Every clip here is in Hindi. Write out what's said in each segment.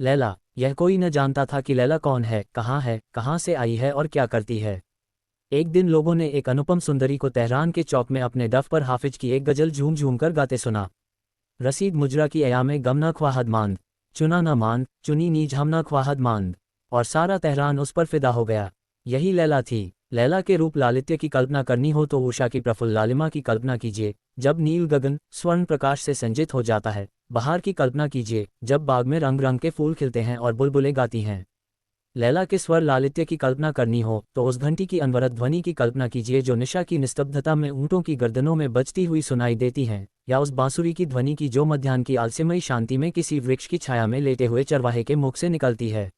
लैला। यह कोई न जानता था कि लैला कौन है, कहाँ से आई है और क्या करती है। एक दिन लोगों ने एक अनुपम सुंदरी को तेहरान के चौक में अपने डफ पर हाफिज की एक गजल झूम झूम कर गाते सुना। रसीद मुजरा की अयामे गम न ख्वाहद मांद, चुना न मांद, चुनी नीज हम न ख्वाहद मांद। और सारा तेहरान उस पर फिदा हो गया। यही लैला थी। लैला के रूप लालित्य की कल्पना करनी हो तो उषा की प्रफुल्ल लालिमा की कल्पना कीजिए, जब नील गगन स्वर्ण प्रकाश से संजित हो जाता है। बहार की कल्पना कीजिए, जब बाग में रंग रंग के फूल खिलते हैं और बुलबुलें गाती हैं। लैला के स्वर लालित्य की कल्पना करनी हो तो उस घंटी की अनवरत ध्वनि की कल्पना कीजिए जो निशा की निस्तब्धता में ऊँटों की गर्दनों में बजती हुई सुनाई देती हैं, या उस बांसुरी की ध्वनि की जो मध्याह्न की आलस्यमयी शांति में किसी वृक्ष की छाया में लेटे हुए चरवाहे के मुख से निकलती है।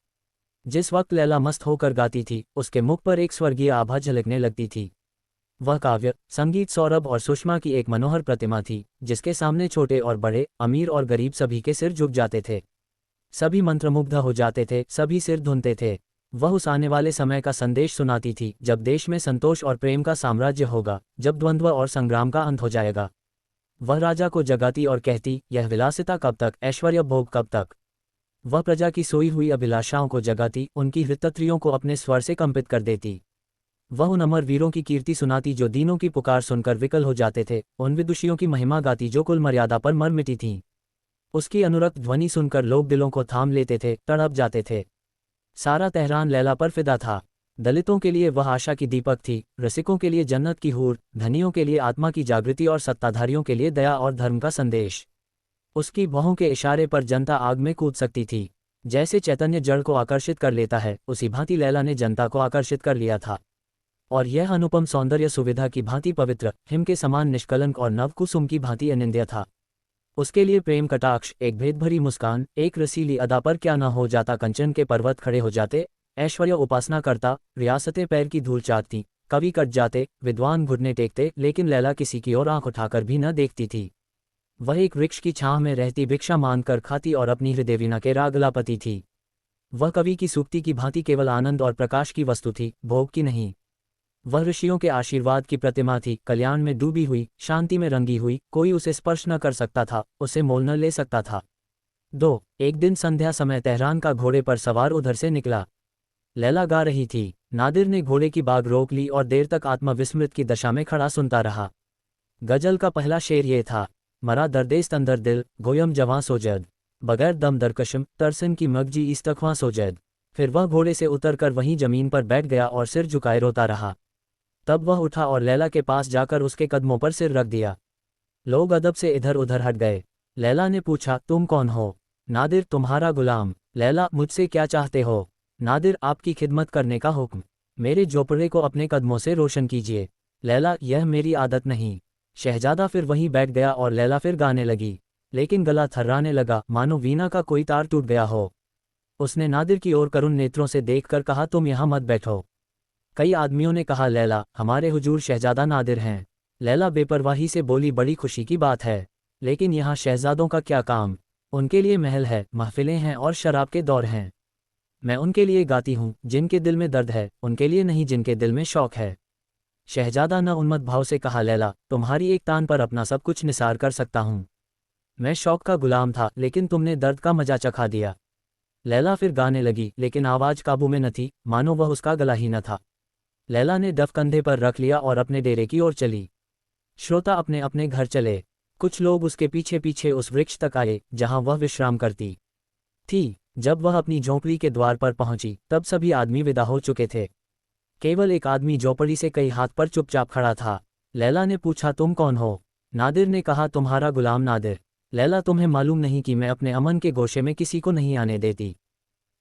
जिस वक्त लैला मस्त होकर गाती थी, उसके मुख पर एक स्वर्गीय आभा झलकने लगती थी। वह काव्य, संगीत, सौरभ और सुषमा की एक मनोहर प्रतिमा थी, जिसके सामने छोटे और बड़े, अमीर और गरीब सभी के सिर झुक जाते थे। सभी मंत्रमुग्ध हो जाते थे, सभी सिर धुनते थे। वह उस आने वाले समय का संदेश सुनाती थी, जब देश में संतोष और प्रेम का साम्राज्य होगा, जब द्वंद्व और संग्राम का अंत हो जाएगा। वह राजा को जगाती और कहती, यह विलासिता कब तक, ऐश्वर्य भोग कब तक। वह प्रजा की सोई हुई अभिलाषाओं को जगाती, उनकी हृतत्रियों को अपने स्वर से कंपित कर देती। वह उन अमर वीरों की कीर्ति सुनाती जो दीनों की पुकार सुनकर विकल हो जाते थे, उन विदुषियों की महिमा गाती जो कुल मर्यादा पर मर मिटी थीं। उसकी अनुरक्त ध्वनि सुनकर लोग दिलों को थाम लेते थे, तड़प जाते थे। सारा तेहरान लैला पर फिदा था। दलितों के लिए वह आशा की दीपक थी, रसिकों के लिए जन्नत की हूर, धनियों के लिए आत्मा की जागृति और सत्ताधारियों के लिए दया और धर्म का संदेश। उसकी बाहों के इशारे पर जनता आग में कूद सकती थी। जैसे चैतन्य जड़ को आकर्षित कर लेता है, उसी भांति लैला ने जनता को आकर्षित कर लिया था। और यह अनुपम सौंदर्य सुविधा की भांति पवित्र, हिम के समान निष्कलंक और नवकुसुम की भांति अनिंद्य था। उसके लिए प्रेम कटाक्ष, एक भेदभरी मुस्कान, एक रसीली अदा पर क्या न हो जाता। कंचन के पर्वत खड़े हो जाते, ऐश्वर्य उपासना करता, रियासतें पैर की धूल चाटती, कवि कट जाते, विद्वान घुटने टेकते, लेकिन लैला किसी की ओर आंख उठाकर भी न देखती थी। वह एक वृक्ष की छांव में रहती, भिक्षा मांगकर खाती और अपनी हृदयवीणा के राग लापती थी। वह कवि की सूक्ति की भांति केवल आनंद और प्रकाश की वस्तु थी, भोग की नहीं। वह ऋषियों के आशीर्वाद की प्रतिमा थी, कल्याण में डूबी हुई, शांति में रंगी हुई। कोई उसे स्पर्श न कर सकता था, उसे मोल न ले सकता था। एक दिन संध्या समय तेहरान का घोड़े पर सवार उधर से निकला। लैला गा रही थी। नादिर ने घोड़े की बाग रोक ली और देर तक आत्मविस्मृत की दशा में खड़ा सुनता रहा। गजल का पहला शेर ये था, मरा दर्देस्त अंदर दिल, गोयम जवां सोजद, बगैर दम दरकशम, तरसन की मगजी इस्तखवां सोजद। फिर वह घोड़े से उतरकर वहीं जमीन पर बैठ गया और सिर झुकाए रोता रहा। तब वह उठा और लैला के पास जाकर उसके कदमों पर सिर रख दिया। लोग अदब से इधर उधर हट गए। लैला ने पूछा, तुम कौन हो? नादिर, तुम्हारा गुलाम। लैला, मुझसे क्या चाहते हो? नादिर, आपकी खिदमत करने का हुक्म। मेरे झोपड़े को अपने कदमों से रोशन कीजिए। लैला, यह मेरी आदत नहीं। शहजादा फिर वहीं बैठ गया और लैला फिर गाने लगी, लेकिन गला थर्राने लगा, मानो वीणा का कोई तार टूट गया हो। उसने नादिर की ओर करुण नेत्रों से देखकर कहा, तुम यहाँ मत बैठो। कई आदमियों ने कहा, लैला, हमारे हुजूर शहजादा नादिर हैं। लैला बेपरवाही से बोली, बड़ी खुशी की बात है, लेकिन यहाँ शहजादों का क्या काम? उनके लिए महल है, महफिलें हैं और शराब के दौर हैं। मैं उनके लिए गाती हूँ जिनके दिल में दर्द है, उनके लिए नहीं जिनके दिल में शौक है। शहजादा न उन्मत्त भाव से कहा, लैला, तुम्हारी एक तान पर अपना सब कुछ निसार कर सकता हूँ। मैं शौक का गुलाम था, लेकिन तुमने दर्द का मजा चखा दिया। लैला फिर गाने लगी, लेकिन आवाज काबू में न थी, मानो वह उसका गला ही न था। लैला ने डफ कंधे पर रख लिया और अपने डेरे की ओर चली। श्रोता अपने अपने घर चले। कुछ लोग उसके पीछे पीछे उस वृक्ष तक आए जहां वह विश्राम करती थी। जब वह अपनी झोंपड़ी के द्वार पर पहुंची, तब सभी आदमी विदा हो चुके थे। केवल एक आदमी झोपड़ी से कई हाथ पर चुपचाप खड़ा था। लैला ने पूछा, तुम कौन हो? नादिर ने कहा, तुम्हारा गुलाम नादिर। लैला, तुम्हें मालूम नहीं कि मैं अपने अमन के गोशे में किसी को नहीं आने देती?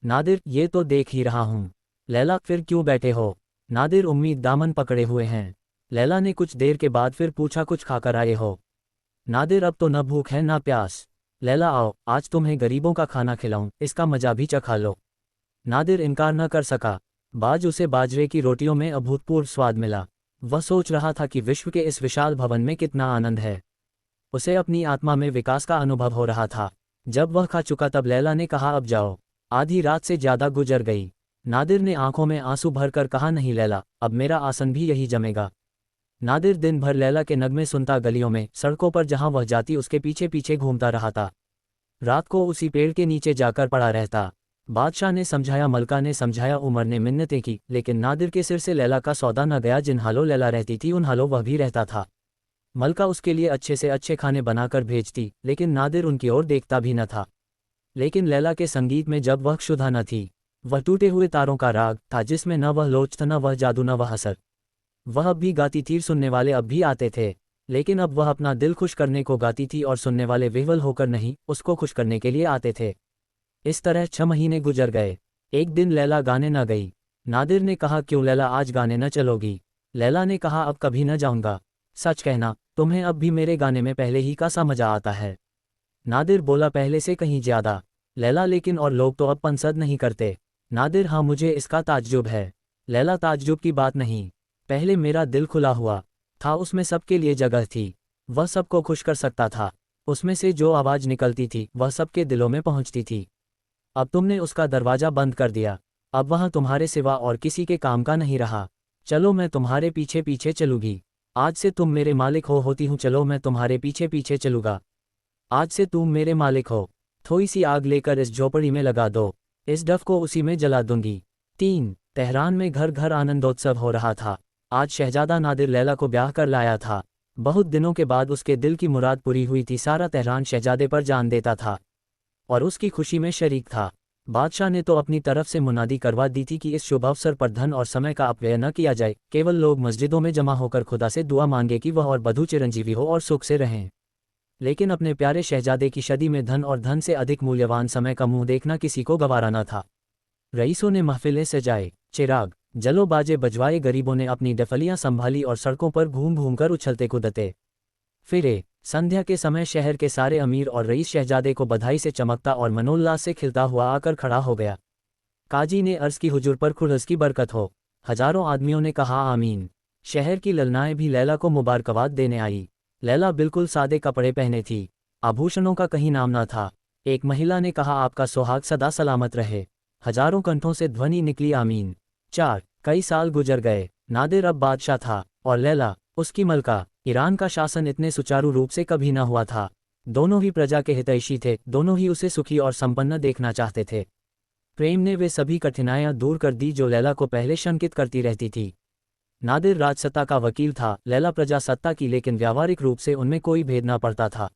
नादिर, ये तो देख ही रहा हूँ। लैला, फिर क्यों बैठे हो? नादिर उम्मीद दामन पकड़े हुए हैं। लैला ने कुछ देर के बाद फिर पूछा, कुछ खाकर आए हो? नादिर, अब तो न भूख है न प्यास। लैला, आओ, आज तुम्हें गरीबों का खाना खिलाऊं, इसका मजा भी चखा लो। नादिर इनकार न कर सका। उसे बाजरे की रोटियों में अभूतपूर्व स्वाद मिला। वह सोच रहा था कि विश्व के इस विशाल भवन में कितना आनंद है। उसे अपनी आत्मा में विकास का अनुभव हो रहा था। जब वह खा चुका तब लैला ने कहा, अब जाओ, आधी रात से ज्यादा गुजर गई। नादिर ने आंखों में आंसू भरकर कहा, नहीं लैला, अब मेरा आसन भी यही जमेगा। नादिर दिन भर लैला के नगमे सुनता गलियों में, सड़कों पर जहां वह जाती उसके पीछे पीछे घूमता रहा था। रात को उसी पेड़ के नीचे जाकर पड़ा रहता। बादशाह ने समझाया, मलका ने समझाया, उमर ने मिन्नतें की, लेकिन नादिर के सिर से लैला का सौदा न गया। जिन हालों लैला रहती थी उन हालों वह भी रहता था। मलका उसके लिए अच्छे से अच्छे खाने बनाकर भेजती, लेकिन नादिर उनकी ओर देखता भी न था। लेकिन लैला के संगीत में जब वह क्षुधा न थी, वह टूटे हुए तारों का राग था जिसमें न वह लोच था, न वह जादू, न वह असर। वह अब भी गाती थी, सुनने वाले अब भी आते थे, लेकिन अब वह अपना दिल खुश करने को गाती थी और सुनने वाले विह्वल होकर नहीं, उसको खुश करने के लिए आते थे। इस तरह 6 महीने गुजर गए। एक दिन लैला गाने न गई। नादिर ने कहा, क्यों लैला, आज गाने न चलोगी? लैला ने कहा, अब कभी न जाऊंगा। सच कहना, तुम्हें अब भी मेरे गाने में पहले ही का सा मजा आता है। नादिर बोला, पहले से कहीं ज्यादा। लैला, लेकिन और लोग तो अब पसंद नहीं करते। नादिर, हाँ, मुझे इसका ताज्जुब है। लैला, ताज्जुब की बात नहीं, पहले मेरा दिल खुला हुआ था, उसमें सबके लिए जगह थी, वह सबको खुश कर सकता था। उसमें से जो आवाज़ निकलती थी वह सबके दिलों में पहुंचती थी। अब तुमने उसका दरवाज़ा बंद कर दिया, अब वह तुम्हारे सिवा और किसी के काम का नहीं रहा। चलो, मैं तुम्हारे पीछे पीछे चलूँगी। आज से तुम मेरे मालिक होती हूँ, चलो मैं तुम्हारे पीछे पीछे चलूँगा। आज से तुम मेरे मालिक हो। थोड़ी सी आग लेकर इस झोपड़ी में लगा दो, इस डफ को उसी में जला दूंगी। 3 तेहरान में घर घर आनंदोत्सव हो रहा था। आज शहजादा नादिर लैला को ब्याह कर लाया था। बहुत दिनों के बाद उसके दिल की मुराद पूरी हुई थी। सारा तेहरान शहजादे पर जान देता था और उसकी खुशी में शरीक था। बादशाह ने तो अपनी तरफ से मुनादी करवा दी थी कि इस शुभ अवसर पर धन और समय का अपव्यय न किया जाए, केवल लोग मस्जिदों में जमा होकर खुदा से दुआ मांगे कि वह और बधू चिरंजीवी हो और सुख से रहें। लेकिन अपने प्यारे शहजादे की शादी में धन और धन से अधिक मूल्यवान समय का मुंह देखना किसी को गवारा न था। रईसों ने महफिलें सजाए, चिराग जलो, बाजे बजवाए, गरीबों ने अपनी डफलियां संभाली और सड़कों पर घूम घूम कर उछलते कूदते फिरे। संध्या के समय शहर के सारे अमीर और रईस शहजादे को बधाई से चमकता और मनोल्लास से खिलता हुआ आकर खड़ा हो गया। काजी ने अर्ज की, हुजूर पर खुर्रस की बरकत हो। हजारों आदमियों ने कहा, आमीन। शहर की ललनाएं भी लैला को मुबारकबाद देने आई। लैला बिल्कुल सादे कपड़े पहने थी, आभूषणों का कहीं नाम न था। एक महिला ने कहा, आपका सुहाग सदा सलामत रहे। हजारों कंठों से ध्वनि निकली, आमीन। 4 कई साल गुजर गए। नादिर अब बादशाह था और लैला उसकी मलका। ईरान का शासन इतने सुचारू रूप से कभी न हुआ था। दोनों ही प्रजा के हितैषी थे, दोनों ही उसे सुखी और संपन्न देखना चाहते थे। प्रेम ने वे सभी कठिनाइयां दूर कर दी जो लैला को पहले शंकित करती रहती थी। नादिर राजसत्ता का वकील था, लैला प्रजासत्ता की, लेकिन व्यावहारिक रूप से उनमें कोई भेद न पड़ता था।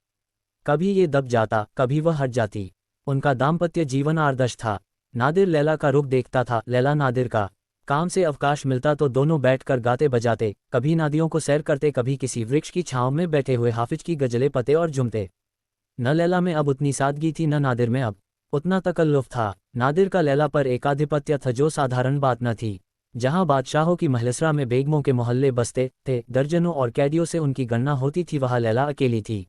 कभी ये दब जाता, कभी वह हट जाती। उनका दाम्पत्य जीवन आदर्श था। नादिर लैला का रुख देखता था, लैला नादिर का। काम से अवकाश मिलता तो दोनों बैठकर गाते बजाते, कभी नदियों को सैर करते, कभी किसी वृक्ष की छांव में बैठे हुए हाफिज की गजलें पते और झुमते। न लैला में अब उतनी सादगी थी, न नादिर में अब उतना तकल्लुफ था। नादिर का लैला पर एकाधिपत्य था जो साधारण बात न थी। जहां बादशाहों की महलसरा में बेगमों के मोहल्ले बसते थे, दर्जनों और कैदियों से उनकी गणना होती थी, वहां लैला अकेली थी।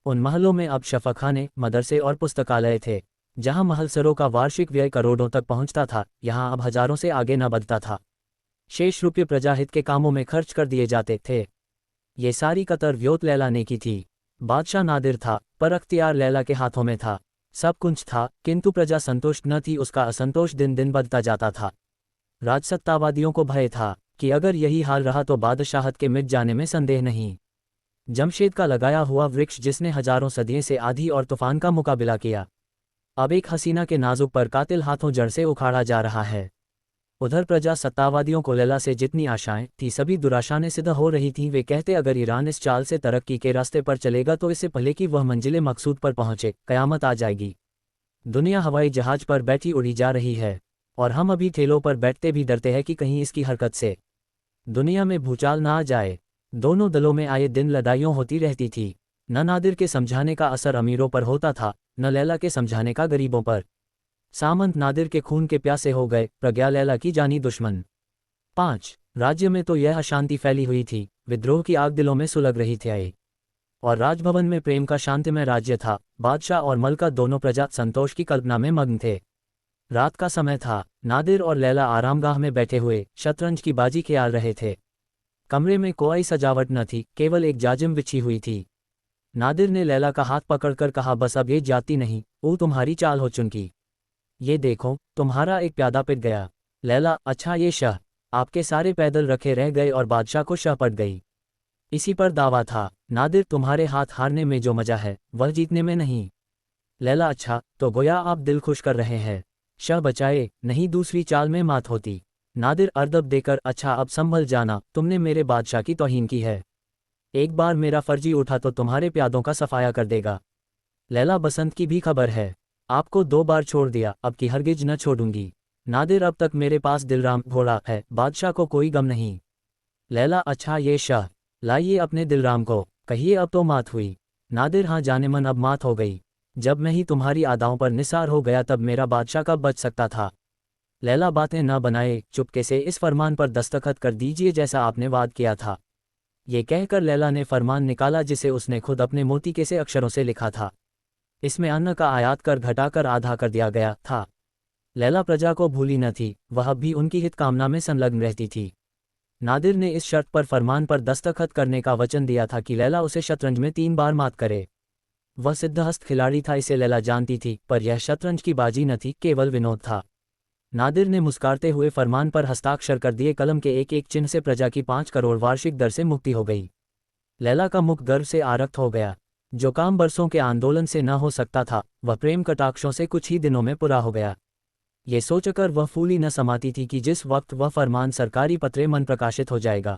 उन महलों में अब शफाखाने, मदरसे और पुस्तकालय थे। जहां महलसरों का वार्षिक व्यय करोड़ों तक पहुंचता था, यहां अब हजारों से आगे न बढ़ता था। शेष रुपये प्रजाहित के कामों में खर्च कर दिए जाते थे। ये सारी कतर व्योत लैला ने की थी। बादशाह नादिर था, पर अख्तियार लैला के हाथों में था। सब कुछ था, किंतु प्रजा संतुष्ट न थी। उसका असंतोष दिन दिन बढ़ता जाता था। राजसत्तावादियों को भय था कि अगर यही हाल रहा तो बादशाहत के मिट जाने में संदेह नहीं। जमशेद का लगाया हुआ वृक्ष, जिसने हजारों सदियों से आंधी और तूफान का मुकाबला किया, अब एक हसीना के नाजुक पर कातिल हाथों जड़ से उखाड़ा जा रहा है। उधर प्रजा सत्तावादियों को लैला से जितनी आशाएं थी, सभी दुराशाएं सिद्ध हो रही थीं। वे कहते, अगर ईरान इस चाल से तरक्की के रास्ते पर चलेगा तो इससे पहले कि वह मंजिले मकसूद पर पहुंचे, कयामत आ जाएगी। दुनिया हवाई जहाज पर बैठी उड़ी जा रही है और हम अभी ठेलों पर बैठते भी डरते हैं कि कहीं इसकी हरकत से दुनिया में भूचाल ना आ जाए। दोनों दलों में आए दिन लड़ाइयां होती रहती थी। न नादिर के समझाने का असर अमीरों पर होता था, न लैला के समझाने का गरीबों पर। सामंत नादिर के खून के प्यासे हो गए, प्रज्ञा लैला की जानी दुश्मन। 5 राज्य में तो यह अशांति फैली हुई थी, विद्रोह की आग दिलों में सुलग रही थी। और राजभवन में प्रेम का शांतिमय राज्य था। बादशाह और मलका दोनों प्रजा संतोष की कल्पना में मग्न थे। रात का समय था। नादिर और लैला आरामगाह में बैठे हुए शतरंज की बाजी खेल रहे थे। कमरे में कोई सजावट न थी, केवल एक जाजिम बिछी हुई थी। नादिर ने लैला का हाथ पकड़कर कहा, बस अब ये जाती नहीं, वो तुम्हारी चाल हो चुकी। ये देखो, तुम्हारा एक प्यादा पिट गया। लैला, अच्छा ये शाह, आपके सारे पैदल रखे रह गए और बादशाह को शाह पट गई। इसी पर दावा था। नादिर, तुम्हारे हाथ हारने में जो मजा है वह जीतने में नहीं। लैला अच्छा, तो गोया आप दिल खुश कर रहे हैं। शाह बचाए, नहीं दूसरी चाल में मात होती। नादिर अर्दब देकर, अच्छा अब संभल जाना, तुमने मेरे बादशाह की तौहीन की है। एक बार मेरा फर्जी उठा तो तुम्हारे प्यादों का सफाया कर देगा। लैला बसंत की भी खबर है। आपको 2 बार छोड़ दिया, अब की हरगिज न छोड़ूंगी। नादिर अब तक मेरे पास दिलराम घोड़ा है, बादशाह को कोई गम नहीं। लैला अच्छा ये शाह, लाइए अपने दिलराम को, कहिए अब तो मात हुई। नादिर हाँ जाने मन अब मात हो गई। जब मैं ही तुम्हारी आदाओं पर निसार हो गया तब मेरा बादशाह कब बच सकता था। लैला बातें न बनाए, चुपके से इस फरमान पर दस्तखत कर दीजिए जैसा आपने वाद किया था। ये कहकर लैला ने फरमान निकाला जिसे उसने खुद अपने मोती के से अक्षरों से लिखा था। इसमें अन्न का आयात कर घटाकर आधा कर दिया गया था। लैला प्रजा को भूली न थी, वह भी उनकी हित कामना में संलग्न रहती थी। नादिर ने इस शर्त पर फरमान पर दस्तखत करने का वचन दिया था कि लैला उसे शतरंज में 3 बार मात करे। वह सिद्धहस्त खिलाड़ी था, इसे लैला जानती थी, पर यह शतरंज की बाजी न थी, केवल विनोद था। नादिर ने मुस्कारते हुए फरमान पर हस्ताक्षर कर दिए। कलम के एक एक चिन्ह से प्रजा की 5 करोड़ वार्षिक दर से मुक्ति हो गई। लैला का मुख गर्व से आरक्त हो गया। जो काम बरसों के आंदोलन से न हो सकता था, वह प्रेम कटाक्षों से कुछ ही दिनों में पूरा हो गया। ये सोचकर वह फूली न समाती थी कि जिस वक्त वह फरमान सरकारी पत्रे मन प्रकाशित हो जाएगा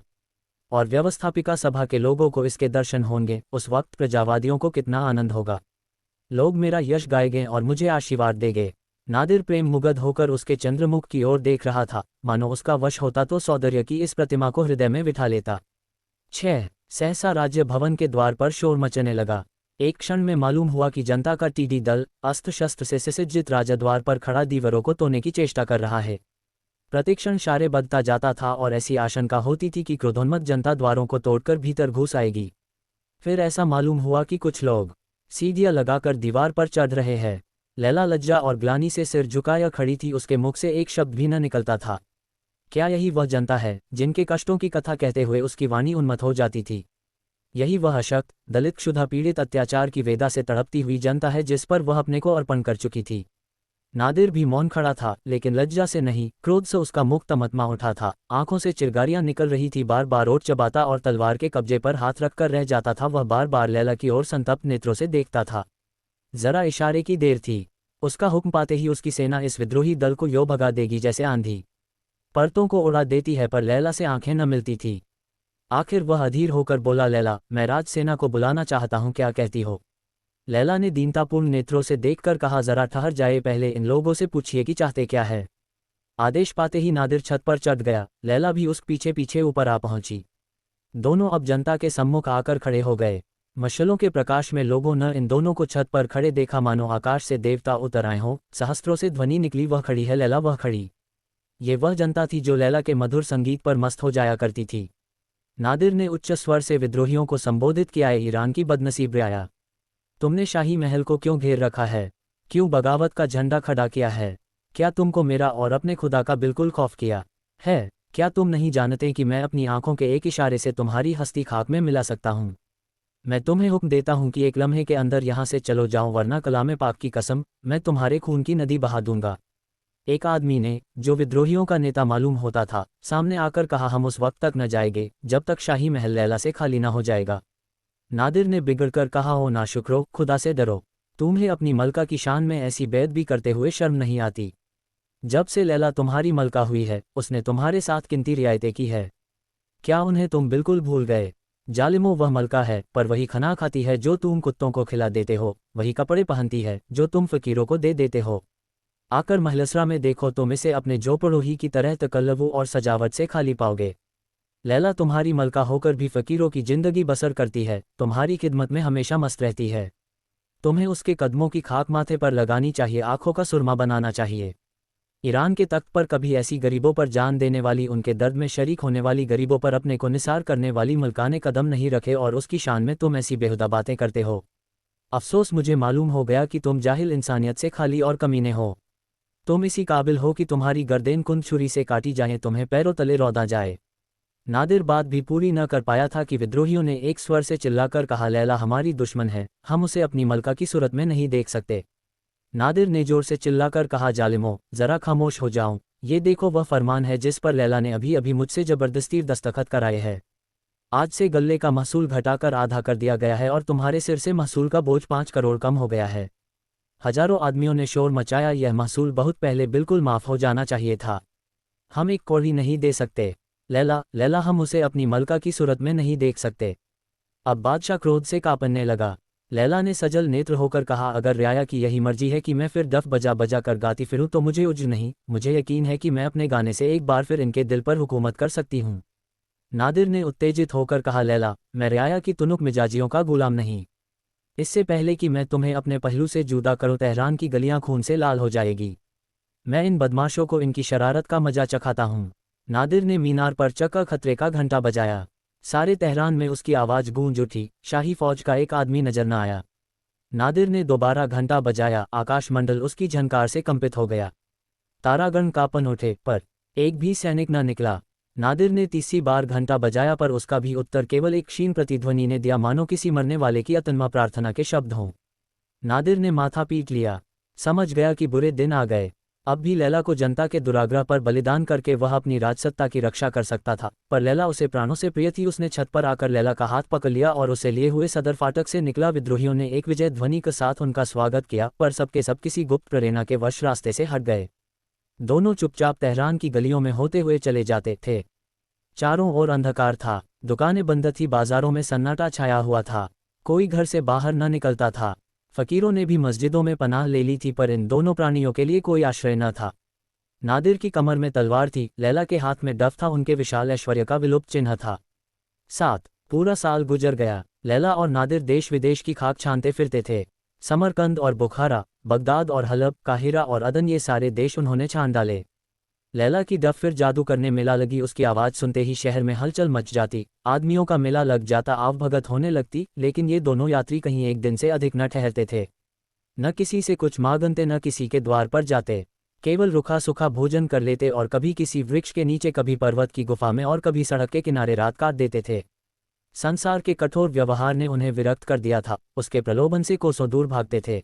और व्यवस्थापिका सभा के लोगों को इसके दर्शन होंगे, उस वक्त प्रजावादियों को कितना आनंद होगा। लोग मेरा यश गाएंगे और मुझे आशीर्वाद देंगे। नादिर प्रेम मुग्ध होकर उसके चंद्रमुख की ओर देख रहा था, मानो उसका वश होता तो सौंदर्य की इस प्रतिमा को हृदय में बिठा लेता। 6 सहसा राज्य भवन के द्वार पर शोर मचने लगा। एक क्षण में मालूम हुआ कि जनता का टीडी दल अस्त्र शस्त्र से सुसज्जित राजद्वार पर खड़ा दीवारों को तोड़ने की चेष्टा कर रहा है। प्रतिक्षण शारे बढ़ता जाता था और ऐसी आशंका होती थी कि क्रोधोन्मत्त जनता द्वारों को तोड़कर भीतर घुस आएगी। फिर ऐसा मालूम हुआ कि कुछ लोग सीढ़ियां लगाकर दीवार पर चढ़ रहे हैं। लैला लज्जा और ग्लानि से सिर झुकाए खड़ी थी, उसके मुख से एक शब्द भी न निकलता था। क्या यही वह जनता है जिनके कष्टों की कथा कहते हुए उसकी वाणी उन्मत्त हो जाती थी? यही वह अशक्त, दलित, क्षुधा पीड़ित, अत्याचार की वेदा से तड़पती हुई जनता है जिस पर वह अपने को अर्पण कर चुकी थी। नादिर भी मौन खड़ा था, लेकिन लज्जा से नहीं, क्रोध से उसका मुख तमतमा उठा था। आंखों से चिरगारियां निकल रही थी। बार बार ओठ चबाता और तलवार के कब्जे पर हाथ रखकर रह जाता था। वह बार बार लैला की ओर संतप्त नेत्रों से देखता था। जरा इशारे की देर थी, उसका हुक्म पाते ही उसकी सेना इस विद्रोही दल को यूं भगा देगी जैसे आंधी परतों को उड़ा देती है। पर लैला से आंखें न मिलती थी। आखिर वह अधीर होकर बोला, लैला, मैं राजसेना को बुलाना चाहता हूं, क्या कहती हो? लैला ने दीनतापूर्ण नेत्रों से देखकर कहा, जरा ठहर जाए, पहले इन लोगों से पूछिए कि चाहते क्या है। आदेश पाते ही नादिर छत पर चढ़ गया। लैला भी उस पीछे पीछे ऊपर आ पहुंची। दोनों अब जनता के सम्मुख आकर खड़े हो गए। मशालों के प्रकाश में लोगों ने इन दोनों को छत पर खड़े देखा, मानो आकाश से देवता उतर आए हों। सहस्त्रों से ध्वनि निकली, वह खड़ी है लैला, वह खड़ी। ये वह जनता थी जो लैला के मधुर संगीत पर मस्त हो जाया करती थी। नादिर ने उच्च स्वर से विद्रोहियों को संबोधित किया, ईरान की बदनसीब रियाया, तुमने शाही महल को क्यों घेर रखा है? क्यों बगावत का झंडा खड़ा किया है? क्या तुमको मेरा और अपने खुदा का बिल्कुल खौफ किया है? क्या तुम नहीं जानते कि मैं अपनी आंखों के एक इशारे से तुम्हारी हस्ती खाक में मिला सकता हूं? मैं तुम्हें हुक्म देता हूं कि एक लम्हे के अंदर यहां से चलो जाओ, वरना कलामे पाक की कसम, मैं तुम्हारे खून की नदी बहा दूंगा। एक आदमी ने, जो विद्रोहियों का नेता मालूम होता था, सामने आकर कहा, हम उस वक्त तक न जाएंगे जब तक शाही महल लैला से खाली न हो जाएगा। नादिर ने बिगड़कर कहा, हो नाशुक्रो, खुदा से डरो। तुम्हें अपनी मलका की शान में ऐसी बैद भी करते हुए शर्म नहीं आती? जब से लैला तुम्हारी मलका हुई है, उसने तुम्हारे साथ कितनी रियायतें की है? क्या उन्हें तुम बिल्कुल भूल गए? जालिमो, वह मलका है, पर वही खाना खाती है जो तुम कुत्तों को खिला देते हो, वही कपड़े पहनती है जो तुम फकीरों को दे देते हो। आकर महलसरा में देखो, तुम इसे अपने जोपड़ोही की तरह तकल्लुफ़ और सजावट से खाली पाओगे। लैला तुम्हारी मलका होकर भी फकीरों की जिंदगी बसर करती है, तुम्हारी खिदमत में हमेशा मस्त रहती है। तुम्हें उसके कदमों की खाक माथे पर लगानी चाहिए, आंखों का सुरमा बनाना चाहिए। ईरान के तख्त पर कभी ऐसी गरीबों पर जान देने वाली, उनके दर्द में शरीक होने वाली, गरीबों पर अपने को निसार करने वाली मलका ने कदम नहीं रखे, और उसकी शान में तुम ऐसी बेहुदा बातें करते हो। अफसोस, मुझे मालूम हो गया कि तुम जाहिल इंसानियत से खाली और कमीने हो। तुम इसी काबिल हो कि तुम्हारी गर्देन कुंद छुरी से काटी जाए, तुम्हें पैरों तले रौंदा जाए। नादिर बात भी पूरी न कर पाया था कि विद्रोहियों ने एक स्वर से चिल्लाकर कहा, लैला हमारी दुश्मन है, हम उसे अपनी मलका की सूरत में नहीं देख सकते। नादिर ने जोर से चिल्लाकर कहा, जालिमो, जरा खामोश हो जाओ। ये देखो, वह फरमान है जिस पर लैला ने अभी अभी मुझसे जबरदस्ती दस्तखत कराए है। आज से गल्ले का महसूल घटाकर आधा कर दिया गया है और तुम्हारे सिर से महसूल का बोझ 5 करोड़ कम हो गया है। हजारों आदमियों ने शोर मचाया, यह महसूल बहुत पहले बिल्कुल माफ हो जाना चाहिए था। हम एक कौड़ी नहीं दे सकते। लैला, लैला, हम उसे अपनी मलका की सूरत में नहीं देख सकते। अब बादशाह क्रोध से कांपने लगा। लैला ने सजल नेत्र होकर कहा, अगर रियाया की यही मर्जी है कि मैं फिर डफ बजा बजा कर गाती फिरूं तो मुझे उज्र नहीं, मुझे यकीन है कि मैं अपने गाने से एक बार फिर इनके दिल पर हुकूमत कर सकती हूँ। नादिर ने उत्तेजित होकर कहा, लैला, मैं रियाया की तुनुक मिजाजियों का गुलाम नहीं। इससे पहले कि मैं तुम्हें अपने पहलू से जुदा करूं तेहरान की गलियां खून से लाल हो जाएगी। मैं इन बदमाशों को इनकी शरारत का मजा चखाता हूँ। नादिर ने मीनार पर चक्कर खतरे का घंटा बजाया। सारे तेहरान में उसकी आवाज़ गूंज उठी। शाही फौज का एक आदमी नजर न आया। नादिर ने दोबारा घंटा बजाया। आकाशमंडल उसकी झनकार से कंपित हो गया। तारागण कांपन उठे, पर एक भी सैनिक न निकला। नादिर ने तीसरी बार घंटा बजाया, पर उसका भी उत्तर केवल एक क्षीण प्रतिध्वनि ने दिया, मानो किसी मरने वाले की अतन्मा प्रार्थना के शब्द हों। नादिर ने माथा पीट लिया। समझ गया कि बुरे दिन आ गए। अब भी लैला को जनता के दुराग्रह पर बलिदान करके वह अपनी राजसत्ता की रक्षा कर सकता था, पर लैला उसे प्राणों से प्रिय थी। उसने छत पर आकर लैला का हाथ पकड़ लिया और उसे लिए हुए सदर फाटक से निकला। विद्रोहियों ने एक विजय ध्वनि के साथ उनका स्वागत किया, पर सबके सब किसी गुप्त प्रेरणा के वश रास्ते से हट गए। दोनों चुपचाप तेहरान की गलियों में होते हुए चले जाते थे। चारों ओर अंधकार था। दुकानें बंद थी, बाजारों में सन्नाटा छाया हुआ था। कोई घर से बाहर न निकलता था। फकीरों ने भी मस्जिदों में पनाह ले ली थी, पर इन दोनों प्राणियों के लिए कोई आश्रय न था। नादिर की कमर में तलवार थी, लैला के हाथ में डफ था, उनके विशाल ऐश्वर्य का विलुप्त चिन्ह था। 7 पूरा साल गुजर गया। लैला और नादिर देश विदेश की खाक छानते फिरते थे। समरकंद और बुखारा, बगदाद और हलब, काहिरा और अदन, ये सारे देश उन्होंने छान डाले। लैला की डफ फिर जादू करने मेला लगी। उसकी आवाज़ सुनते ही शहर में हलचल मच जाती, आदमियों का मेला लग जाता, आवभगत होने लगती। लेकिन ये दोनों यात्री कहीं एक दिन से अधिक न ठहरते थे। न किसी से कुछ मांगते, न किसी के द्वार पर जाते। केवल रुखा सुखा भोजन कर लेते और कभी किसी वृक्ष के नीचे, कभी पर्वत की गुफा में और कभी सड़क के किनारे रात काट देते थे। संसार के कठोर व्यवहार ने उन्हें विरक्त कर दिया था। उसके प्रलोभन से कोसों दूर भागते थे।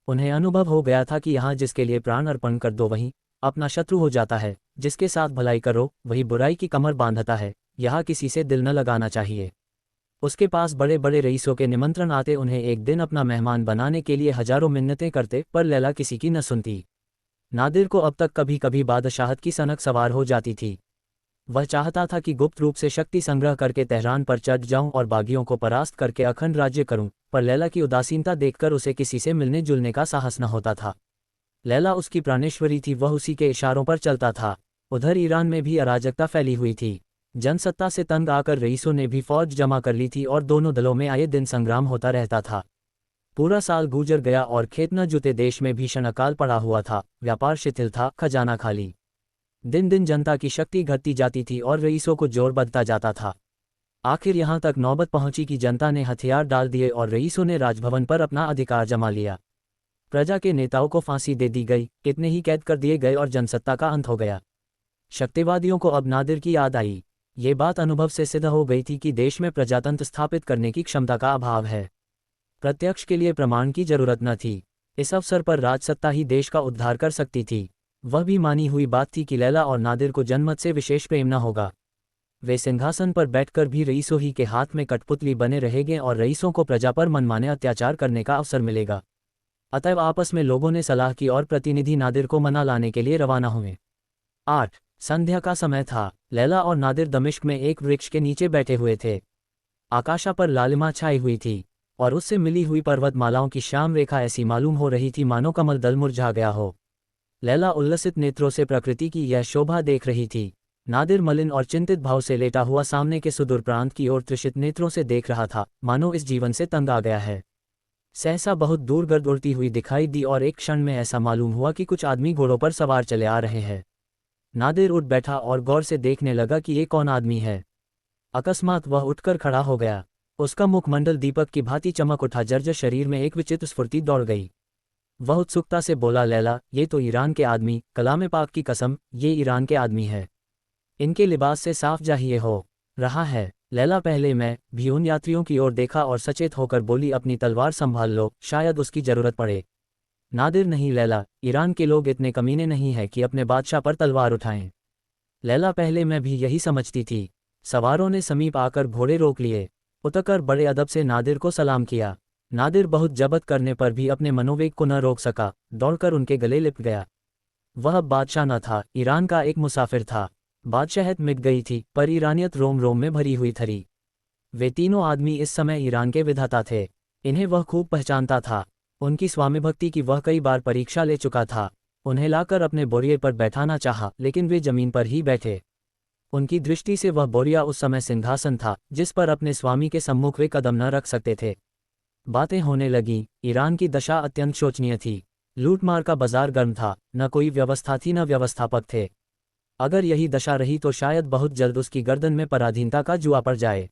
उन्हें अनुभव हो गया था कि यहाँ जिसके लिए प्राण अर्पण कर दो वही अपना शत्रु हो जाता है, जिसके साथ भलाई करो वही बुराई की कमर बांधता है। यहाँ किसी से दिल न लगाना चाहिए। उसके पास बड़े बड़े रईसों के निमंत्रण आते, उन्हें एक दिन अपना मेहमान बनाने के लिए हजारों मिन्नतें करते, पर लैला किसी की न सुनती। नादिर को अब तक कभी कभी बादशाहत की सनक सवार हो जाती थी। वह चाहता था कि गुप्त रूप से शक्ति संग्रह करके तेहरान पर चढ़ जाऊं और बागियों को परास्त करके अखंड राज्य करूं, पर लैला की उदासीनता देखकर उसे किसी से मिलने जुलने का साहस न होता था। लैला उसकी प्राणेश्वरी थी, वह उसी के इशारों पर चलता था। उधर ईरान में भी अराजकता फैली हुई थी। जनसत्ता से तंग आकर रईसों ने भी फौज जमा कर ली थी और दोनों दलों में आए दिन संग्राम होता रहता था। पूरा साल गुजर गया और खेत न जुते देश में भीषण अकाल पड़ा हुआ था। व्यापार शिथिल था, खजाना खाली। दिन दिन जनता की शक्ति घटती जाती थी और रईसों को जोर बढ़ता जाता था। आखिर यहाँ तक नौबत पहुंची कि जनता ने हथियार डाल दिए और रईसों ने राजभवन पर अपना अधिकार जमा लिया। प्रजा के नेताओं को फांसी दे दी गई, कितने ही कैद कर दिए गए और जनसत्ता का अंत हो गया। शक्तिवादियों को अब नादिर की याद आई। ये बात अनुभव से सिद्ध हो गई थी कि देश में प्रजातंत्र स्थापित करने की क्षमता का अभाव है। प्रत्यक्ष के लिए प्रमाण की जरूरत न थी। इस अवसर पर राजसत्ता ही देश का उद्धार कर सकती थी। वह भी मानी हुई बात थी कि लैला और नादिर को जनमत से विशेष प्रेम न होगा। वे सिंहासन पर बैठकर भी रईसों ही के हाथ में कठपुतली बने रहेंगे और रईसों को प्रजा पर मनमाने अत्याचार करने का अवसर मिलेगा। अतएव आपस में लोगों ने सलाह की और प्रतिनिधि नादिर को मना लाने के लिए रवाना हुए। 8 संध्या का समय था। लैला और नादिर दमिश्क में एक वृक्ष के नीचे बैठे हुए थे। आकाशा पर लालिमा छाई हुई थी और उससे मिली हुई पर्वतमालाओं की श्याम रेखा ऐसी मालूम हो रही थी मानो कमल दल मुरझा गया हो। लैला उल्लसित नेत्रों से प्रकृति की यह शोभा देख रही थी। नादिर मलिन और चिंतित भाव से लेटा हुआ सामने के सुदूर प्रांत की ओर तृषित नेत्रों से देख रहा था, मानो इस जीवन से तंग आ गया है। सहसा बहुत दूर गर्द उड़ती हुई दिखाई दी और एक क्षण में ऐसा मालूम हुआ कि कुछ आदमी घोड़ों पर सवार चले आ रहे हैं। नादिर उठ बैठा और गौर से देखने लगा कि ये कौन आदमी है। अकस्मात वह उठकर खड़ा हो गया। उसका मुखमंडल दीपक की भांति चमक उठा, जर्जर शरीर में एक विचित्र स्फूर्ति दौड़ गई। वह उत्सुकता से बोला, लैला, ये तो ईरान के आदमी, कलाम पाक की कसम, ये ईरान के आदमी है। इनके लिबास से साफ जाहिए हो रहा है। लैला पहले मैं भी उन यात्रियों की ओर देखा और सचेत होकर बोली, अपनी तलवार संभाल लो, शायद उसकी जरूरत पड़े। नादिर, नहीं लैला, ईरान के लोग इतने कमीने नहीं हैं कि अपने बादशाह पर तलवार उठाएं। लैला पहले मैं भी यही समझती थी। सवारों ने समीप आकर घोड़े रोक लिए। उतरकर बड़े अदब से नादिर को सलाम किया। नादिर बहुत जबत करने पर भी अपने मनोवेग को न रोक सका, दौड़कर उनके गले लिपट गया। वह अब बादशाह न था, ईरान का एक मुसाफिर था। बादशाहत मिट गई थी, पर ईरानियत रोम रोम में भरी हुई थी। वे तीनों आदमी इस समय ईरान के विधाता थे। इन्हें वह खूब पहचानता था। उनकी स्वामीभक्ति की वह कई बार परीक्षा ले चुका था। उन्हें लाकर अपने बोरिये पर बैठाना चाहा, लेकिन वे जमीन पर ही बैठे। उनकी दृष्टि से वह बोरिया उस समय सिंहासन था, जिस पर अपने स्वामी के सम्मुख वे कदम न रख सकते थे। बातें होने लगीं। ईरान की दशा अत्यंत शोचनीय थी। लूटमार का बाजार गर्म था, न कोई व्यवस्था थी, न व्यवस्थापक थे। अगर यही दशा रही तो शायद बहुत जल्द उसकी गर्दन में पराधीनता का जुआ पड़ जाए।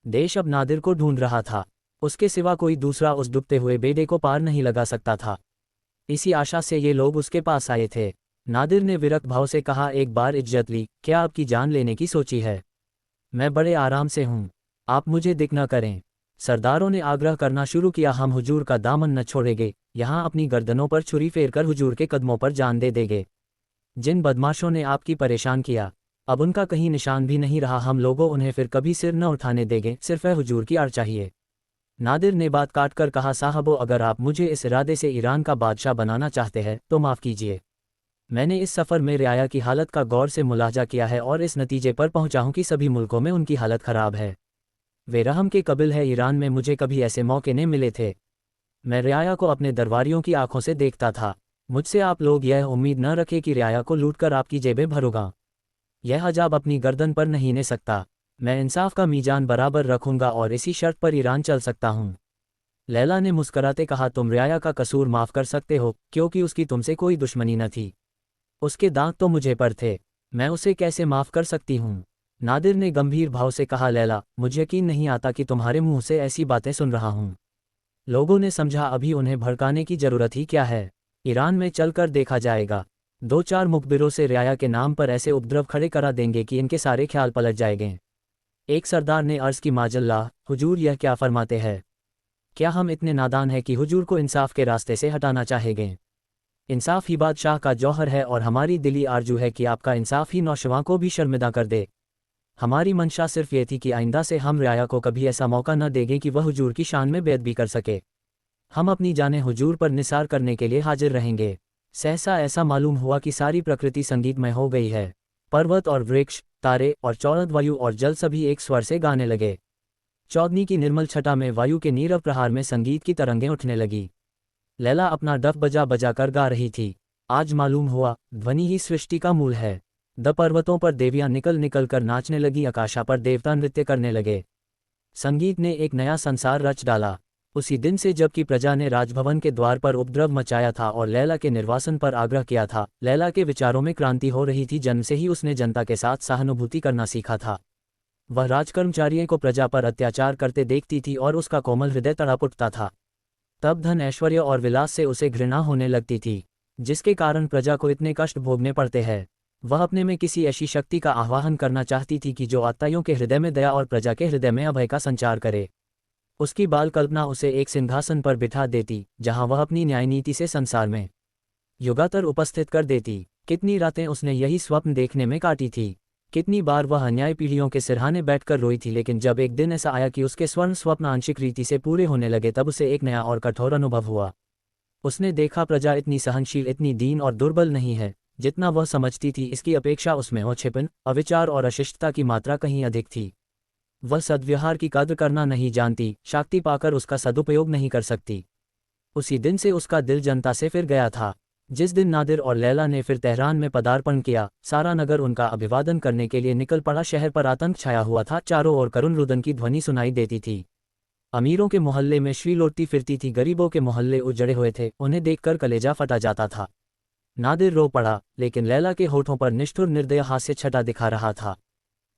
देश अब नादिर को ढूंढ रहा था। उसके सिवा कोई दूसरा उस डूबते हुए बेड़े को पार नहीं लगा सकता था। इसी आशा से ये लोग उसके पास आए थे। नादिर ने विरक्त भाव से कहा, एक बार इज्जत ली, क्या आपकी जान लेने की सोची है? मैं बड़े आराम से हूँ, आप मुझे दिक न करें। सरदारों ने आग्रह करना शुरू किया, हम हुजूर का दामन न छोड़ेंगे, यहाँ अपनी गर्दनों पर छुरी फेरकर हुजूर के कदमों पर जान दे देंगे। जिन बदमाशों ने आपकी परेशान किया, अब उनका कहीं निशान भी नहीं रहा। हम लोगों उन्हें फिर कभी सिर न उठाने देंगे, सिर्फ हुजूर की आड़ चाहिए। नादिर ने बात काटकर कहा, साहबो, अगर आप मुझे इस इरादे से ईरान का बादशाह बनाना चाहते हैं तो माफ़ कीजिए। मैंने इस सफ़र में रियाया की हालत का गौर से मुलाजा किया है और इस नतीजे पर पहुंचा हूं कि सभी मुल्कों में उनकी हालत ख़राब है। वे रहम के कबिल है। ईरान में मुझे कभी ऐसे मौके नहीं मिले थे। मैं रियाया को अपने दरबारियों की आंखों से देखता था। मुझसे आप लोग यह उम्मीद न रखें कि रियाया को लूटकर आपकी जेबें भरूंगा। यह हजाब अपनी गर्दन पर नहीं ले सकता। मैं इंसाफ का मीजान बराबर रखूंगा और इसी शर्त पर ईरान चल सकता हूं। लैला ने मुस्कराते कहा, तुम रियाया का कसूर माफ़ कर सकते हो, क्योंकि उसकी तुमसे कोई दुश्मनी न थी। उसके दांत तो मुझे पर थे, मैं उसे कैसे माफ़ कर सकती हूँ? नादिर ने गंभीर भाव से कहा, लैला, मुझे यकीन नहीं आता कि तुम्हारे मुंह से ऐसी बातें सुन रहा हूँ। लोगों ने समझा, अभी उन्हें भड़काने की जरूरत ही क्या है, ईरान में चलकर देखा जाएगा। दो चार मुखबिरों से रियाया के नाम पर ऐसे उपद्रव खड़े करा देंगे कि इनके सारे ख्याल पलट जाएंगे। एक सरदार ने अर्ज़ की, माजल्लाह, हुजूर यह क्या फरमाते हैं? क्या हम इतने नादान हैं कि हुजूर को इंसाफ के रास्ते से हटाना चाहेंगे? इंसाफ ही बादशाह का जौहर है और हमारी दिली आरजू है कि आपका इंसाफ ही नौशवां को भी शर्मिंदा कर दे। हमारी मंशा सिर्फ ये थी कि आइंदा से हम रियाया को कभी ऐसा मौका न देंगे कि वह हुजूर की शान में बेअदबी कर सके। हम अपनी जानें हुजूर पर निसार करने के लिए हाजिर रहेंगे। सहसा ऐसा मालूम हुआ कि सारी प्रकृति संगीतमय हो गई है। पर्वत और वृक्ष, तारे और चौड़द वायु और जल सभी एक स्वर से गाने लगे। चौदनी की निर्मल छटा में वायु के नीरव प्रहार में संगीत की तरंगें उठने लगी। लैला अपना डफ बजा बजा कर गा रही थी। आज मालूम हुआ, ध्वनि ही सृष्टि का मूल है। द पर्वतों पर देवियां निकल निकल कर नाचने लगी, आकाशा पर देवता नृत्य करने लगे। संगीत ने एक नया संसार रच डाला। उसी दिन से जबकि प्रजा ने राजभवन के द्वार पर उपद्रव मचाया था और लैला के निर्वासन पर आग्रह किया था, लैला के विचारों में क्रांति हो रही थी। जन्म से ही उसने जनता के साथ सहानुभूति करना सीखा था। वह राजकर्मचारियों को प्रजा पर अत्याचार करते देखती थी और उसका कोमल हृदय तड़प उठता था। तब धन, ऐश्वर्य और विलास से उसे घृणा होने लगती थी, जिसके कारण प्रजा को इतने कष्ट भोगने पड़ते हैं। वह अपने में किसी ऐसी शक्ति का आह्वान करना चाहती थी कि जो आत्ताइयों के हृदय में दया और प्रजा के हृदय में अभय का संचार करे। उसकी बाल कल्पना उसे एक सिंहासन पर बिठा देती, जहां वह अपनी न्याय नीति से संसार में युगातर उपस्थित कर देती। कितनी रातें उसने यही स्वप्न देखने में काटी थी। कितनी बार वह अन्याय पीढ़ियों के सिरहाने बैठकर रोई थी। लेकिन जब एक दिन ऐसा आया कि उसके स्वर्ण स्वप्न आंशिक रीति से पूरे होने लगे, तब उसे एक नया और कठोर अनुभव हुआ। उसने देखा, प्रजा इतनी सहनशील, इतनी दीन और दुर्बल नहीं है जितना वह समझती थी। इसकी अपेक्षा उसमें औछेपन, अविचार और अशिष्टता की मात्रा कहीं अधिक थी। वह सद्व्यवहार की कद्र करना नहीं जानती, शक्ति पाकर उसका सदुपयोग नहीं कर सकती। उसी दिन से उसका दिल जनता से फिर गया था। जिस दिन नादिर और लैला ने फिर तेहरान में पदार्पण किया, सारा नगर उनका अभिवादन करने के लिए निकल पड़ा। शहर पर आतंक छाया हुआ था। चारों ओर करुण रुदन की ध्वनि सुनाई देती थी। अमीरों के मोहल्ले में श्री लौटती फिरती थी, गरीबों के मोहल्ले उजड़े हुए थे। उन्हें देखकर कलेजा फटा जाता था। नादिर रो पड़ा, लेकिन लैला के होठों पर निष्ठुर निर्दय हास्य छटा दिखा रहा था।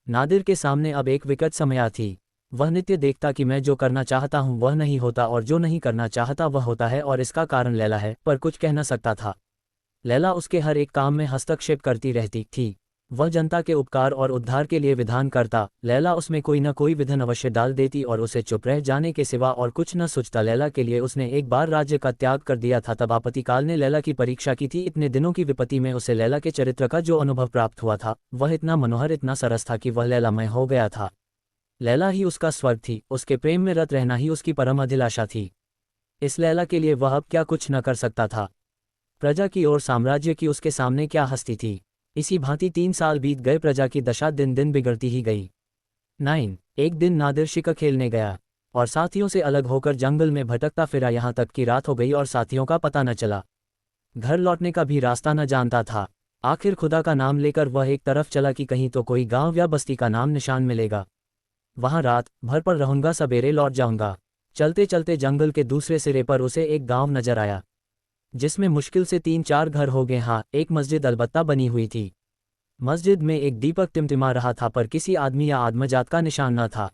नादिर के सामने अब एक विकट समया थी। वह नित्य देखता कि मैं जो करना चाहता हूँ वह नहीं होता और जो नहीं करना चाहता वह होता है, और इसका कारण लैला है, पर कुछ कह न सकता था। लैला उसके हर एक काम में हस्तक्षेप करती रहती थी। वह जनता के उपकार और उद्धार के लिए विधान करता, लैला उसमें कोई न कोई विधन अवश्य डाल देती और उसे चुप रह जाने के सिवा और कुछ न सोचता। लैला के लिए उसने एक बार राज्य का त्याग कर दिया था। तब आपत्ति काल ने लैला की परीक्षा की थी। इतने दिनों की विपत्ति में उसे लैला के चरित्र का जो अनुभव प्राप्त हुआ था, वह इतना मनोहर, इतना सरस था कि वह लैलामय हो गया था। लैला ही उसका स्वर्ग थी, उसके प्रेम में रत रहना ही उसकी परम अभिलाषा थी। इस लैला के लिए वह अब क्या कुछ न कर सकता था। प्रजा की और साम्राज्य की उसके सामने क्या हस्ती थी। इसी भांति 3 साल बीत गए, प्रजा की दशा दिन दिन बिगड़ती ही गई। 9 एक दिन नादिर शिकार खेलने गया और साथियों से अलग होकर जंगल में भटकता फिरा, यहाँ तक कि रात हो गई और साथियों का पता न चला। घर लौटने का भी रास्ता न जानता था। आखिर खुदा का नाम लेकर वह एक तरफ चला कि कहीं तो कोई गांव या बस्ती का नाम निशान मिलेगा, वहां रात भर पर रहूंगा, सवेरे लौट जाऊंगा। चलते चलते जंगल के दूसरे सिरे पर उसे एक गांव नजर आया, जिसमें मुश्किल से 3-4 घर हो गए। हाँ, एक मस्जिद अलबत्ता बनी हुई थी। मस्जिद में एक दीपक टिमटिमा रहा था, पर किसी आदमी या आदमजात का निशान न था।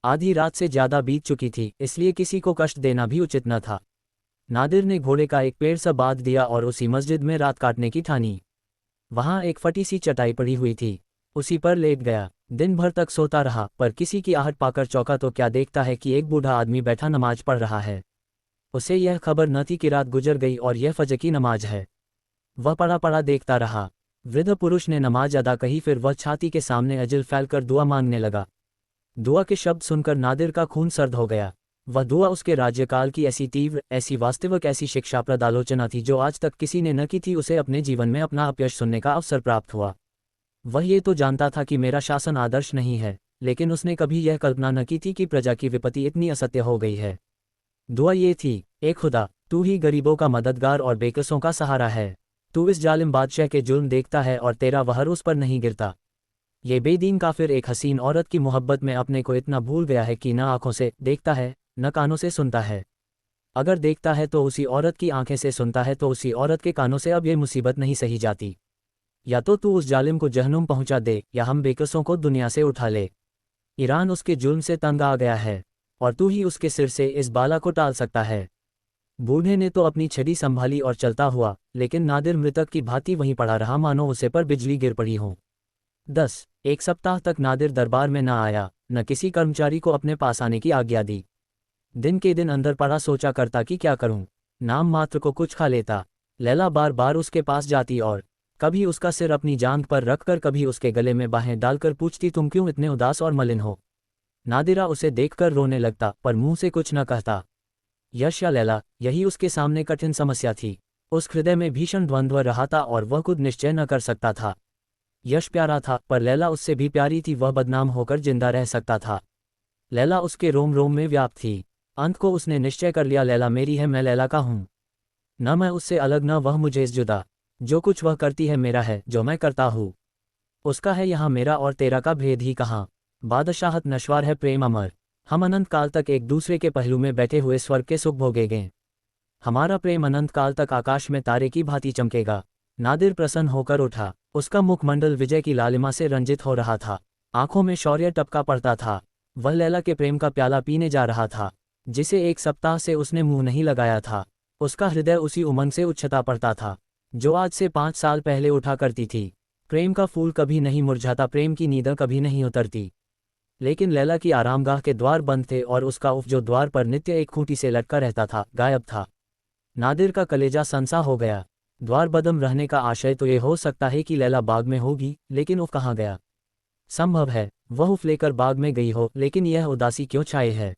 आधी रात से ज्यादा बीत चुकी थी, इसलिए किसी को कष्ट देना भी उचित न था। नादिर ने घोड़े का एक पेड़ सा बांध दिया और उसी मस्जिद में रात काटने की ठानी। वहां एक फटी सी चटाई पड़ी हुई थी, उसी पर लेट गया। दिन भर तक सोता रहा, पर किसी की आहट पाकर चौंका तो क्या देखता है कि एक बूढ़ा आदमी बैठा नमाज पढ़ रहा है। उसे यह खबर न थी कि रात गुजर गई और यह फजर की नमाज है। वह पड़ा पड़ा देखता रहा। वृद्ध पुरुष ने नमाज अदा कही, फिर वह छाती के सामने अजल फैलकर दुआ मांगने लगा। दुआ के शब्द सुनकर नादिर का खून सर्द हो गया। वह दुआ उसके राज्यकाल की ऐसी तीव्र, ऐसी वास्तविक, ऐसी शिक्षाप्रद आलोचना थी जो आज तक किसी ने न की थी। उसे अपने जीवन में अपना अपयश सुनने का अवसर प्राप्त हुआ। वह ये तो जानता था कि मेरा शासन आदर्श नहीं है, लेकिन उसने कभी यह कल्पना न की थी कि प्रजा की विपत्ति इतनी असत्य हो गई है। दुआ ये थी, ए खुदा, तू ही गरीबों का मददगार और बेकसों का सहारा है। तू इस जालिम बादशाह के जुल्म देखता है और तेरा वहर उस पर नहीं गिरता। ये बेदीन काफिर एक हसीन औरत की मोहब्बत में अपने को इतना भूल गया है कि न आंखों से देखता है, न कानों से सुनता है। अगर देखता है तो उसी औरत की आंखें से, सुनता है तो उसी औरत के कानों से। अब ये मुसीबत नहीं सही जाती। या तो तू उस जालिम को जहन्नुम पहुंचा दे, या हम बेकसों को दुनिया से उठा ले। ईरान उसके जुल्म से तंग आ गया है और तू ही उसके सिर से इस बाला को टाल सकता है। बूढ़े ने तो अपनी छड़ी संभाली और चलता हुआ, लेकिन नादिर मृतक की भांति वहीं पड़ा रहा, मानो उसे पर बिजली गिर पड़ी हो। 10 एक सप्ताह तक नादिर दरबार में न आया, न किसी कर्मचारी को अपने पास आने की आज्ञा दी। दिन के दिन अंदर पड़ा सोचा करता कि क्या करूं, नाम मात्र को कुछ खा लेता। लैला बार बार उसके पास जाती और कभी उसका सिर अपनी जांघ पर रखकर, कभी उसके गले में बाहें डालकर पूछती, तुम क्यों इतने उदास और मलिन हो। नादिरा उसे देखकर रोने लगता, पर मुंह से कुछ न कहता। यश या लैला, यही उसके सामने कठिन समस्या थी। उस हृदय में भीषण द्वंद्व रहा था और वह खुद निश्चय न कर सकता था। यश प्यारा था, पर लैला उससे भी प्यारी थी। वह बदनाम होकर जिंदा रह सकता था। लैला उसके रोम रोम में व्याप्त थी। अंत को उसने निश्चय कर लिया, लैला मेरी है, मैं लैला का हूं। न मैं उससे अलग, न वह मुझे इस जुदा। जो कुछ वह करती है मेरा है, जो मैं करता हूँ उसका है। यहाँ मेरा और तेरा का भेद ही कहाँ। बादशाहत नश्वार है, प्रेम अमर। हम अनंत काल तक एक दूसरे के पहलू में बैठे हुए स्वर्ग के सुख भोगेंगे। हमारा प्रेम अनंत काल तक आकाश में तारे की भांति चमकेगा। नादिर प्रसन्न होकर उठा। उसका मुखमंडल विजय की लालिमा से रंजित हो रहा था। आंखों में शौर्य टपका पड़ता था। वह लैला के प्रेम का प्याला पीने जा रहा था, जिसे 1 सप्ताह से उसने मुंह नहीं लगाया था। उसका हृदय उसी उमंग से उछता पड़ता था जो आज से 5 साल पहले उठा करती थी। प्रेम का फूल कभी नहीं मुरझाता, प्रेम की नींद कभी नहीं उतरती। लेकिन लैला की आरामगाह के द्वार बंद थे और उसका उफ, जो द्वार पर नित्य एक खूंटी से लटका रहता था, गायब था। नादिर का कलेजा सनसा हो गया। द्वार बदम रहने का आशय तो ये हो सकता है कि लैला बाग में होगी, लेकिन उफ कहाँ गया। संभव है वह उफ लेकर बाग में गई हो, लेकिन यह उदासी क्यों छाए है,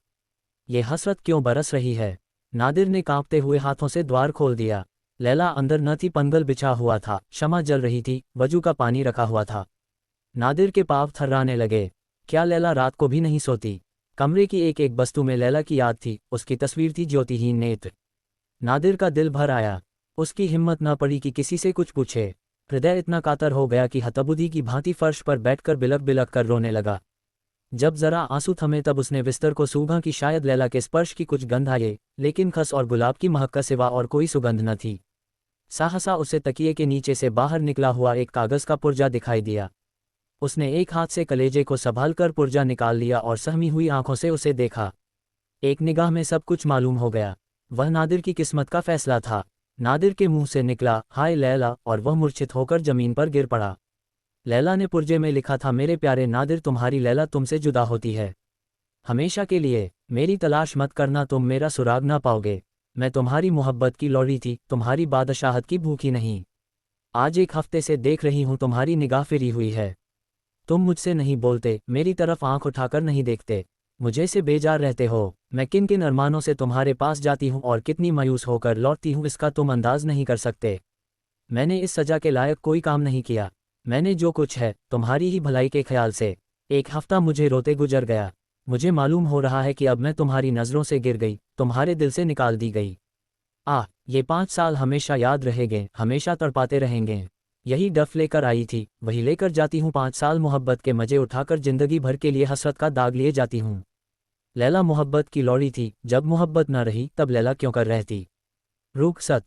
ये हसरत क्यों बरस रही है। नादिर ने कांपते हुए हाथों से द्वार खोल दिया। लैला अंदर न थी, पंगल बिछा हुआ था, शमा जल रही थी, वजू का पानी रखा हुआ था। नादिर के पांव थर्राने लगे। क्या लैला रात को भी नहीं सोती। कमरे की एक एक वस्तु में लैला की याद थी। उसकी तस्वीर थी, ज्योतिहीन नेत्र। नादिर का दिल भर आया। उसकी हिम्मत न पड़ी कि किसी से कुछ पूछे। हृदय इतना कातर हो गया कि हतबुद्धि की भांति फर्श पर बैठकर बिलक बिलक कर रोने लगा। जब जरा आंसू थमे तब उसने बिस्तर को सूंघा कि शायद लैला के स्पर्श की कुछ गंध आए, लेकिन खस और गुलाब की महक का सिवा और कोई सुगंध न थी। सहसा उसे तकिए के नीचे से बाहर निकला हुआ एक कागज का पुर्जा दिखाई दिया। उसने एक हाथ से कलेजे को संभालकर पुर्जा निकाल लिया और सहमी हुई आंखों से उसे देखा। एक निगाह में सब कुछ मालूम हो गया। वह नादिर की किस्मत का फैसला था। नादिर के मुंह से निकला, हाय लैला, और वह मूर्छित होकर जमीन पर गिर पड़ा। लैला ने पुर्जे में लिखा था, मेरे प्यारे नादिर, तुम्हारी लैला तुमसे जुदा होती है हमेशा के लिए। मेरी तलाश मत करना, तुम मेरा सुराग ना पाओगे। मैं तुम्हारी मोहब्बत की लौड़ी थी, तुम्हारी बादशाहत की भूखी नहीं। आज 1 हफ्ते से देख रही हूं तुम्हारी निगाह फिरी हुई है। तुम मुझसे नहीं बोलते, मेरी तरफ आंख उठाकर नहीं देखते। मुझे से बेजार रहते हो। मैं किन किन अरमानों से तुम्हारे पास जाती हूँ और कितनी मायूस होकर लौटती हूँ, इसका तुम अंदाज नहीं कर सकते। मैंने इस सज़ा के लायक कोई काम नहीं किया। मैंने जो कुछ है तुम्हारी ही भलाई के ख्याल से। एक हफ्ता मुझे रोते गुजर गया। मुझे मालूम हो रहा है कि अब मैं तुम्हारी नज़रों से गिर गई, तुम्हारे दिल से निकाल दी गई। ये 5 साल हमेशा याद रहेंगे, हमेशा तड़पाते रहेंगे। यही डफ लेकर आई थी, वही लेकर जाती हूँ। 5 साल मोहब्बत के मजे उठाकर जिंदगी भर के लिए हसरत का दाग लिए जाती हूँ। लैला मोहब्बत की लौड़ी थी, जब मोहब्बत न रही तब लैला क्यों कर रहती। रुखसत।